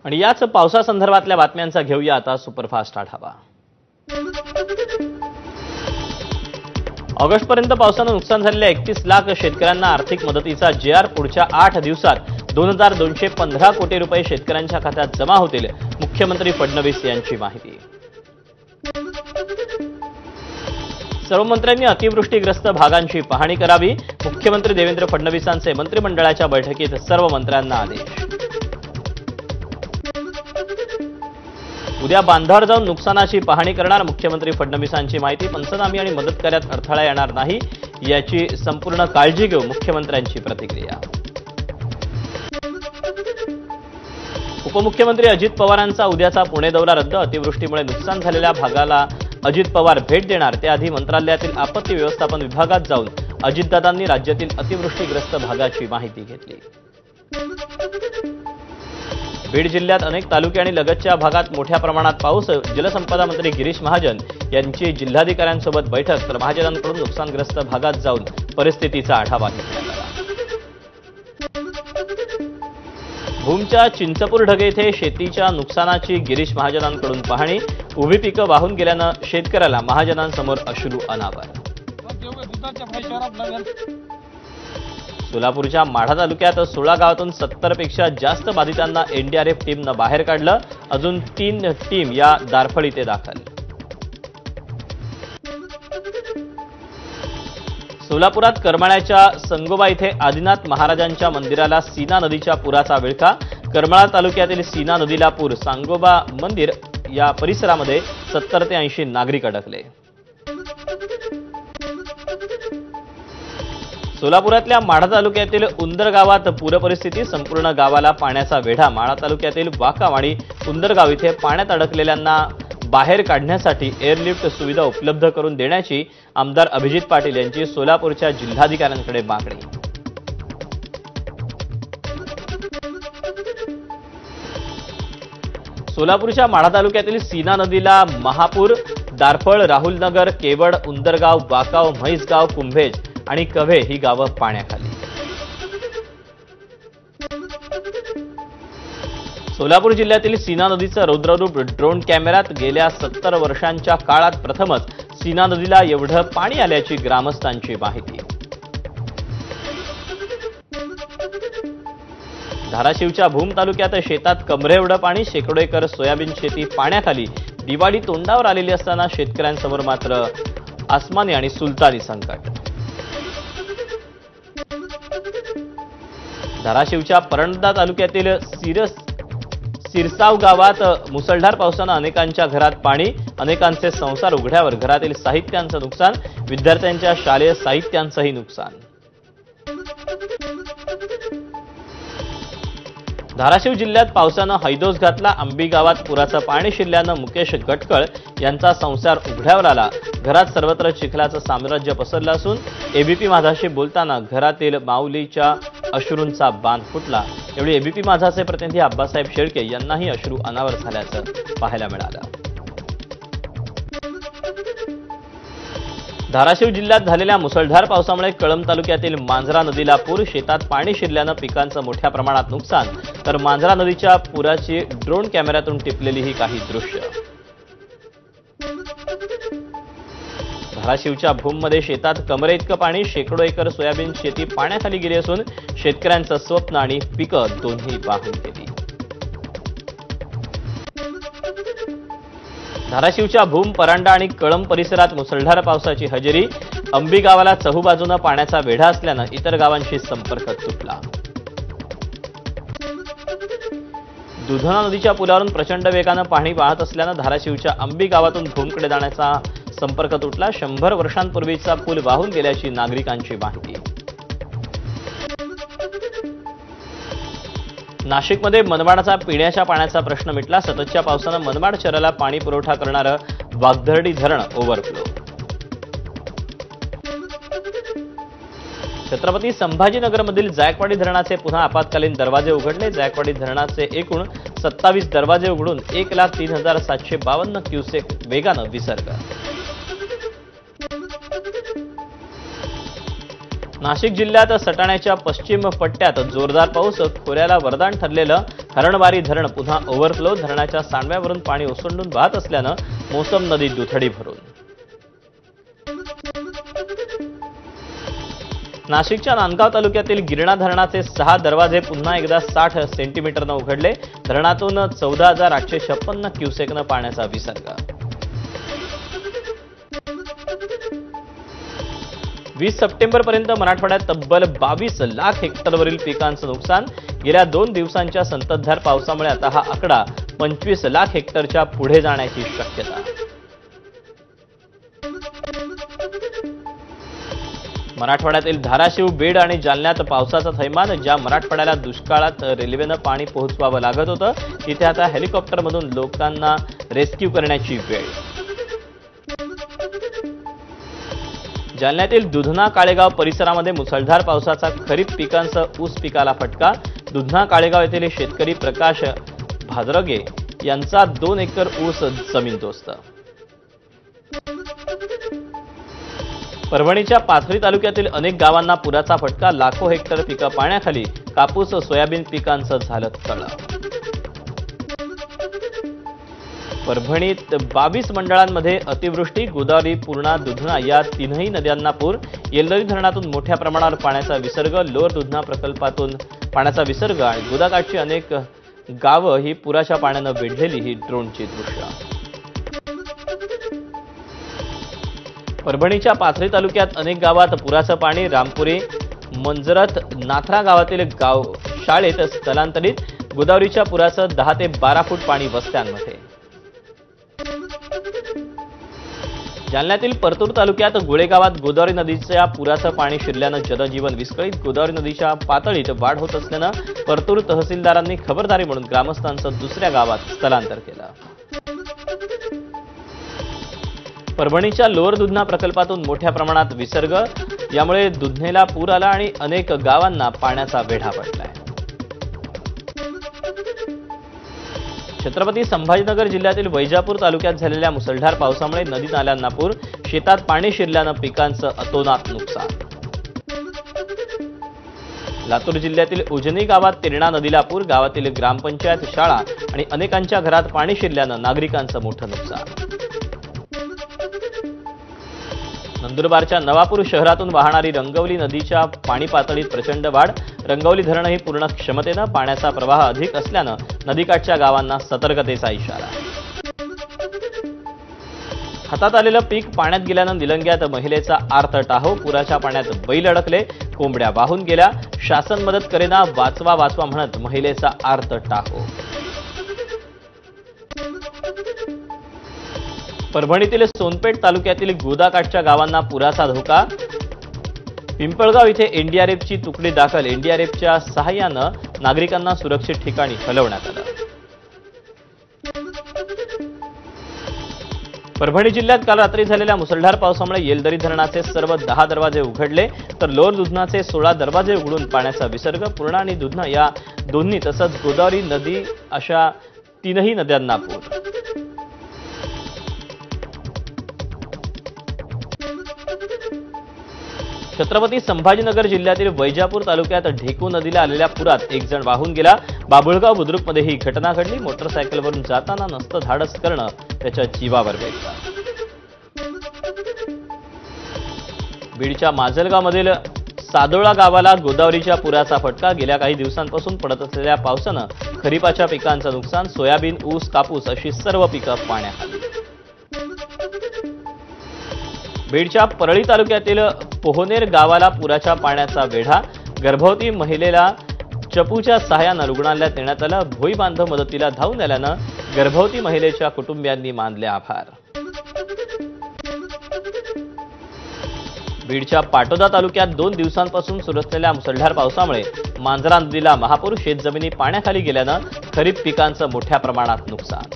आणि याच पावसासंदर्भातल्या बातम्यांचा घेऊया आता सुपरफास्ट आढावा। ऑगस्टपर्यंत पावसानं नुकसान झालेल्या 31 लाख शेतकऱ्यांना आर्थिक मदतीचा JR पुढच्या 8 दिवसात 2215 कोटी रुपये शेतकऱ्यांच्या खात्यात जमा होतील, मुख्यमंत्री फडणवीस यांची माहिती। सर्व मंत्र्यांनी अतिवृष्टीग्रस्त भागांची पाहणी करावी, मुख्यमंत्री देवेंद्र फडणवीसांचे मंत्रिमंडळाच्या बैठकीत सर्व मंत्र्यांना आदेश। उद्या बांधावर जाऊन नुकसानाची पाहणी करणार मुख्यमंत्री फडणवीसांची माहिती। पंचनामे आणि मदत कार्यात अडथळा येणार नाही याची संपूर्ण काळजी घेऊ, मुख्यमंत्र्यांची प्रतिक्रिया। उपमुख्यमंत्री अजित पवारांचा उद्याचा पुणे दौरा रद्द, अतिवृष्टीमुळे नुकसान झालेल्या भागाला अजित पवार भेट देणार। त्याआधी मंत्रालयातील आपत्ती व्यवस्थापन विभागात जाऊन अजितदादांनी राज्यातील अतिवृष्टीग्रस्त भागाची माहिती घेतली। बीड जिल्ह्यात अनेक तालुके आणि लगतच्या भागात मोठ्या प्रमाणात पाऊस, जलसंपदा मंत्री गिरीश महाजन यांची जिल्हाधिकाऱ्यांसोबत बैठक, तर महाजनांकडून नुकसानग्रस्त भागात जाऊन परिस्थितीचा आढावा घेतला। भूमच्या चिंचपूर ढगे येथे शेतीच्या नुकसानाची गिरीश महाजनांकडून पाहणी, उभी पिकं वाहून गेल्यानं शेतकऱ्याला महाजनांसमोर अश्रू अनावर। सोलापूरच्या माढा तालुक्यात 16 गावातून 70 पेक्षा जास्त बाधितांना NDRF टीमनं बाहेर काढलं, अजून 3 टीम या दारफळ इथे दाखल। सोलापुरात करमाळ्याच्या संगोबा इथे आदिनाथ महाराजांच्या मंदिराला सीना नदीच्या पुराचा विळखा, करमाळा तालुक्यातील सीना नदीला पूर, सांगोबा मंदिर या परिसरामध्ये 70 ते 80 नागरिक अडकले। सोलापुरातल्या माढा तालुक्यातील उंदर गावात पूरपरिस्थिती, संपूर्ण गावाला पाण्याचा वेढा। माढा तालुक्यातील वाकाव आणि उंदरगाव इथे पाण्यात अडकलेल्यांना बाहेर काढण्यासाठी एअरलिफ्ट सुविधा उपलब्ध करून देण्याची आमदार अभिजित पाटील यांची सोलापूरच्या जिल्हाधिकाऱ्यांकडे मागणी। सोलापूरच्या माढा तालुक्यातील सीना नदीला महापूर, दारफळ, राहुलनगर, केवड, उंदरगाव, वाकाव, म्हैसगाव, कुंभेज आणि कव्हे ही गावं पाण्याखाली। सोलापूर जिल्ह्यातील सीना नदीचं रौद्ररूप ड्रोन कॅमेऱ्यात, गेल्या 70 वर्षांच्या काळात प्रथमच सीना नदीला एवढं पाणी आल्याची ग्रामस्थांची माहिती। धाराशिवच्या भूम तालुक्यात शेतात कमरेएवढं पाणी, शेकडो एकर सोयाबीन शेती पाण्याखाली। दिवाळी तोंडावर आलेली असताना शेतकऱ्यांसमोर मात्र आसमानी आणि सुलतानी संकट। धाराशिवच्या परंडा तालुक्यातील सिरसाव गावात मुसळधार पावसानं अनेकांच्या घरात पाणी, अनेकांचे संसार उघड्यावर, घरातील साहित्यांचं नुकसान, विद्यार्थ्यांच्या शालेय साहित्यांचंही नुकसान। धाराशिव जिल्ह्यात पावसानं हैदोस घातला, आंबी गावात पुराचं पाणी शिरल्यानं मुकेश गटकळ यांचा संसार उघड्यावर आला, घरात सर्वत्र चिखलाचं साम्राज्य पसरलं असून एबीपी माझाशी बोलताना घरातील माऊलीच्या अश्रूंचा बांध फुटला। एवढी एबीपी माझाचे प्रतिनिधी अब्बासाहेब शेळके यांनाही अश्रू अनावर झाल्याचं पाहायला मिळालं। धाराशिव जिल्ह्यात झालेल्या मुसळधार पावसामुळे कळंब तालुक्यातील मांजरा नदीला पूर, शेतात पाणी शिरल्यानं पिकांचं मोठ्या प्रमाणात नुकसान, तर मांजरा नदीच्या पुराची ड्रोन कॅमेऱ्यातून टिपलेली ही काही दृश्य। धाराशिवच्या भूममध्ये शेतात कमरे इतकं पाणी, शेकडो एकर सोयाबीन शेती पाण्याखाली गेली असून शेतकऱ्यांचं स्वप्न आणि पिकं दोन्ही वाहून गेली। धाराशिवच्या भूम, परांडा आणि कळंब परिसरात मुसळधार पावसाची हजेरी, अंबी गावाला चहूबाजूनं पाण्याचा वेढा असल्यानं इतर गावांशी संपर्क तुटला। दुधना नदीच्या पुलावरून प्रचंड वेगानं पाणी वाहत असल्यानं धाराशिवच्या अंबी गावातून भूमकडे जाण्याचा संपर्क तुटला। 100 वर्षांपूर्वीचा पूल वाहून गेल्याची नागरिकांची माहिती। नाशिकमध्ये मनमाडचा पिण्याच्या पाण्याचा प्रश्न मिटला, सततच्या पावसानं मनमाड शहराला पाणी पुरवठा करणारं वाघदर्डी धरण ओव्हरफ्लो। छत्रपती संभाजीनगरमधील जायकवाडी धरणाचे पुन्हा आपत्कालीन दरवाजे उघडले, जायकवाडी धरणाचे एकूण 27 दरवाजे उघडून 1,03,752 क्युसेक वेगानं विसर्ग। नाशिक जिल्ह्यात सटाण्याच्या पश्चिम पट्ट्यात जोरदार पाऊस, खोऱ्याला वरदान ठरलेलं हरणबारी धरण पुन्हा ओव्हरफ्लो, धरणाच्या सांडव्यावरून पाणी ओसंडून वाहत असल्यानं मोसम नदी दुथडी भरून. नाशिकच्या नांदगाव तालुक्यातील गिरणा धरणाचे 6 दरवाजे पुन्हा एकदा 60 सेंटीमीटरनं उघडले. धरणातून 14,856 क्युसेकनं पाण्याचा विसर्ग. 20 सप्टेंबरपर्यंत मराठवाड्यात तब्बल 22 लाख हेक्टरवरील पिकांचं नुकसान. गेल्या 2 दिवसांच्या संततधार पावसामुळे आता हा आकडा 25 लाख हेक्टरच्या पुढे जाण्याची शक्यता. मराठवाड्यातील धाराशिव, बीड आणि जालन्यात पावसाचा थैमान. ज्या मराठवाड्याला दुष्काळात रेल्वेनं पाणी पोहोचवावं लागत होतं, तिथे आता हेलिकॉप्टरमधून लोकांना रेस्क्यू करण्याची वेळ. जालन्यातील दुधना काळेगाव परिसरामध्ये मुसळधार पावसाचा खरीप पिकांसह ऊस पिकाला फटका. दुधना काळेगाव येथील शेतकरी प्रकाश भाद्रगे यांचा 2 एकर ऊस जमीनदोस्त. परभणीच्या पाथरी तालुक्यातील अनेक गावांना पुराचा फटका. लाखो हेक्टर पिकं पाण्याखाली. कापूस, सोयाबीन पिकांचं झालं तळं. परभणीत 22 मंडळांमध्ये अतिवृष्टी. गोदावरी, पूर्णा, दुधना या 3ही नद्यांना पूर. येलदरी धरणातून मोठ्या प्रमाणावर पाण्याचा विसर्ग. लोअर दुधना प्रकल्पातून पाण्याचा विसर्ग आणि गोदाकाठची अनेक गावं ही पुराच्या पाण्यानं वेढलेली ही ड्रोनची दृश्य. परभणीच्या पाथरी तालुक्यात अनेक गावात पुराचं पाणी. रामपुरी, मंजरत, नाथरा गावातील गाव शाळेत स्थलांतरित. गोदावरीच्या पुराचं 10 ते 12 फूट पाणी वस्त्यांमध्ये. जालन्यातील परतूर तालुक्यात गुळेगावात गोदावरी नदीच्या पुराचं पाणी शिरल्यानं जनजीवन विस्कळीत. गोदावरी नदीच्या पातळीत वाढ होत असल्यानं परतूर तहसीलदारांनी खबरदारी म्हणून ग्रामस्थांचं दुसऱ्या गावात स्थलांतर केलं. परभणीच्या लोअर दुधना प्रकल्पातून मोठ्या प्रमाणात विसर्ग. यामुळे दुधनेला पूर आला आणि अनेक गावांना पाण्याचा वेढा पडलाय. छत्रपती संभाजीनगर जिल्ह्यातील वैजापूर तालुक्यात झालेल्या मुसळधार पावसामुळे नदी नाल्यांना पूर. शेतात पाणी शिरल्यानं पिकांचं अतोनात नुकसान. लातूर जिल्ह्यातील उजनी गावात तिरणा नदीला पूर. गावातील ग्रामपंचायत, शाळा आणि अनेकांच्या घरात पाणी शिरल्यानं नागरिकांचं मोठं नुकसान. नंदुरबारच्या नवापूर शहरातून वाहणारी रंगवली नदीच्या पाणी पातळीत प्रचंड वाढ. रंगवली धरणही पूर्ण क्षमतेनं. पाण्याचा प्रवाह अधिक असल्यानं नदीकाठच्या गावांना सतर्कतेचा इशारा. हातात आलेलं पीक पाण्यात गेल्यानं निलंग्यात महिलेचा आर्त टाहो. पुराच्या पाण्यात बैल अडकले, कोंबड्या वाहून गेल्या. शासन मदत करेना, वाचवा वाचवा म्हणत महिलेचा आर्त टाहो. परभणीतील सोनपेठ तालुक्यातील गोदाकाठच्या गावांना पुराचा धोका. पिंपळगाव इथे एनडीआरएफची तुकडी दाखल. एनडीआरएफच्या सहाय्यानं नागरिकांना सुरक्षित ठिकाणी हलवण्यात आलं. परभणी जिल्ह्यात काल रात्री झालेल्या मुसळधार पावसामुळे येलदरी धरणाचे सर्व 10 दरवाजे उघडले, तर लोअर दुधनाचे 16 दरवाजे उघडून पाण्याचा विसर्ग. पूर्णा आणि दुधना या दोन्ही तसंच गोदावरी नदी अशा 3ही नद्यांना पूर. छत्रपती संभाजीनगर जिल्ह्यातील वैजापूर तालुक्यात ढेकू नदीला आलेल्या पुरात 1 जण वाहून गेला. बाबुळगाव बुद्रुकमध्ये ही घटना घडली. मोटरसायकलवरून जाताना नसतं धाडस करणं त्याच्या जीवावर बेतलं. बीडच्या माजलगावमधील सादोळा गावाला गोदावरीच्या पुराचा फटका. गेल्या काही दिवसांपासून पडत असलेल्या पावसानं खरीपाच्या पिकांचं नुकसान. सोयाबीन, ऊस, कापूस अशी सर्व पिकं पाण्याखाली. बीडच्या परळी तालुक्यातील पोहनेर गावाला पुराच्या पाण्याचा वेढा. गर्भवती महिलेला चपूच्या सहाय्यानं रुग्णालयात नेण्यात आलं. भोई बांधव मदतीला धावून आल्यानं गर्भवती महिलेच्या कुटुंबियांनी मानले आभार. बीडच्या पाटोदा तालुक्यात 2 दिवसांपासून सुरू असलेल्या मुसळधार पावसामुळे मांजरा नदीला महापूर. शेतजमिनी पाण्याखाली गेल्यानं खरीप पिकांचं मोठ्या प्रमाणात नुकसान.